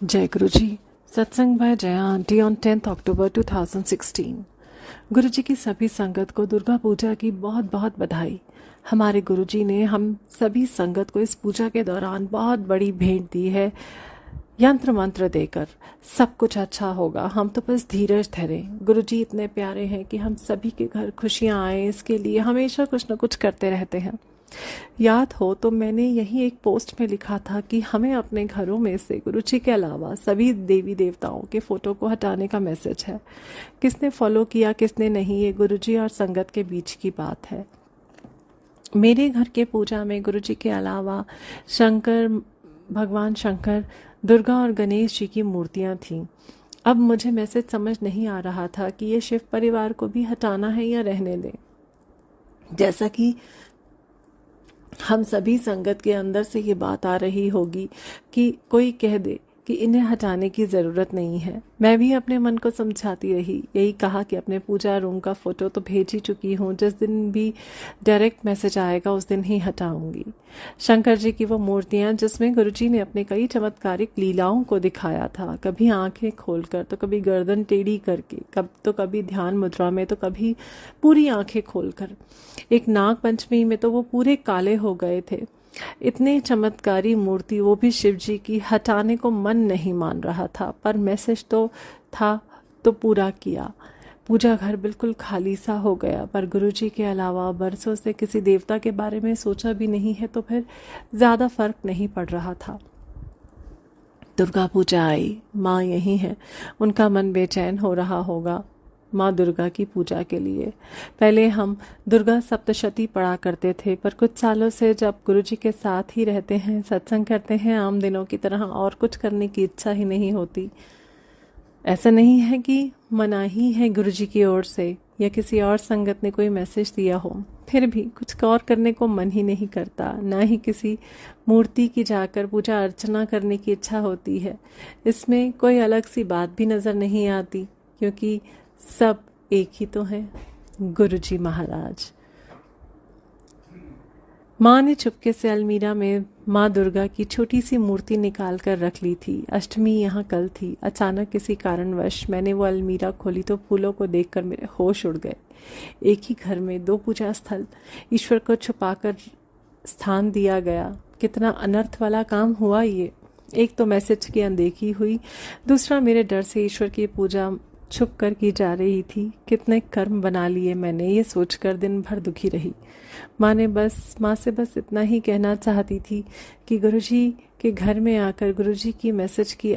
जय गुरु जी। सत्संग by Jaya aunty on 10th October 2016। गुरु जी की सभी संगत को दुर्गा पूजा की बहुत बहुत बधाई। हमारे गुरु जी ने हम सभी संगत को इस पूजा के दौरान बहुत बड़ी भेंट दी है, यंत्र मंत्र देकर। सब कुछ अच्छा होगा, हम तो बस धीरज धरें। गुरु जी इतने प्यारे हैं कि हम सभी के घर खुशियां आए, इसके लिए हमेशा कुछ न कुछ करते रहते हैं। याद हो तो मैंने यही एक पोस्ट में लिखा था कि हमें अपने घरों में से गुरु जी के अलावा सभी देवी देवताओं के फोटो को हटाने का मैसेज है। किसने फॉलो किया किसने नहीं, ये गुरु जी और संगत के बीच की बात है। मेरे घर के पूजा में गुरु जी के अलावा भगवान शंकर, दुर्गा और गणेश जी की मूर्तियां थीं। अब मुझे मैसेज समझ नहीं आ रहा था कि ये शिव परिवार को भी हटाना है या रहने दें। जैसा कि हम सभी संगत के अंदर से ये बात आ रही होगी कि कोई कह दे कि इन्हें हटाने की ज़रूरत नहीं है। मैं भी अपने मन को समझाती रही, यही कहा कि अपने पूजा रूम का फ़ोटो तो भेज ही चुकी हूँ, जिस दिन भी डायरेक्ट मैसेज आएगा उस दिन ही हटाऊंगी। शंकर जी की वो मूर्तियाँ जिसमें गुरुजी ने अपने कई चमत्कारिक लीलाओं को दिखाया था, कभी आंखें खोलकर तो कभी गर्दन टेढ़ी करके, कभी ध्यान मुद्रा में तो कभी पूरी आंखें खोलकर। एक नाग पंचमी में तो वो पूरे काले हो गए थे। इतने चमत्कारी मूर्ति, वो भी शिव जी की, हटाने को मन नहीं मान रहा था, पर मैसेज तो था तो पूरा किया। पूजा घर बिल्कुल खाली सा हो गया, पर गुरुजी के अलावा बरसों से किसी देवता के बारे में सोचा भी नहीं है, तो फिर ज़्यादा फर्क नहीं पड़ रहा था। दुर्गा पूजा आई, माँ यही है, उनका मन बेचैन हो रहा होगा माँ दुर्गा की पूजा के लिए। पहले हम दुर्गा सप्तशती पढ़ा करते थे, पर कुछ सालों से जब गुरुजी के साथ ही रहते हैं, सत्संग करते हैं, आम दिनों की तरह और कुछ करने की इच्छा ही नहीं होती। ऐसा नहीं है कि मनाही है गुरुजी की ओर से या किसी और संगत ने कोई मैसेज दिया हो, फिर भी कुछ और करने को मन ही नहीं करता, ना ही किसी मूर्ति की जाकर पूजा अर्चना करने की इच्छा होती है। इसमें कोई अलग सी बात भी नज़र नहीं आती, क्योंकि सब एक ही तो हैं, गुरुजी महाराज। माँ ने चुपके से अलमीरा में माँ दुर्गा की छोटी सी मूर्ति निकाल कर रख ली थी। अष्टमी यहाँ कल थी। अचानक किसी कारणवश मैंने वो अलमीरा खोली तो फूलों को देखकर मेरे होश उड़ गए। एक ही घर में दो पूजा स्थल, ईश्वर को छुपाकर स्थान दिया गया। कितना अनर्थ वाला काम हुआ ये। एक तो मैसेज की अनदेखी हुई, दूसरा मेरे डर से ईश्वर की पूजा छुप कर की जा रही थी। कितने कर्म बना लिए मैंने, ये सोचकर दिन भर दुखी रही। माँ से बस इतना ही कहना चाहती थी कि गुरुजी के घर में आकर गुरुजी की मैसेज की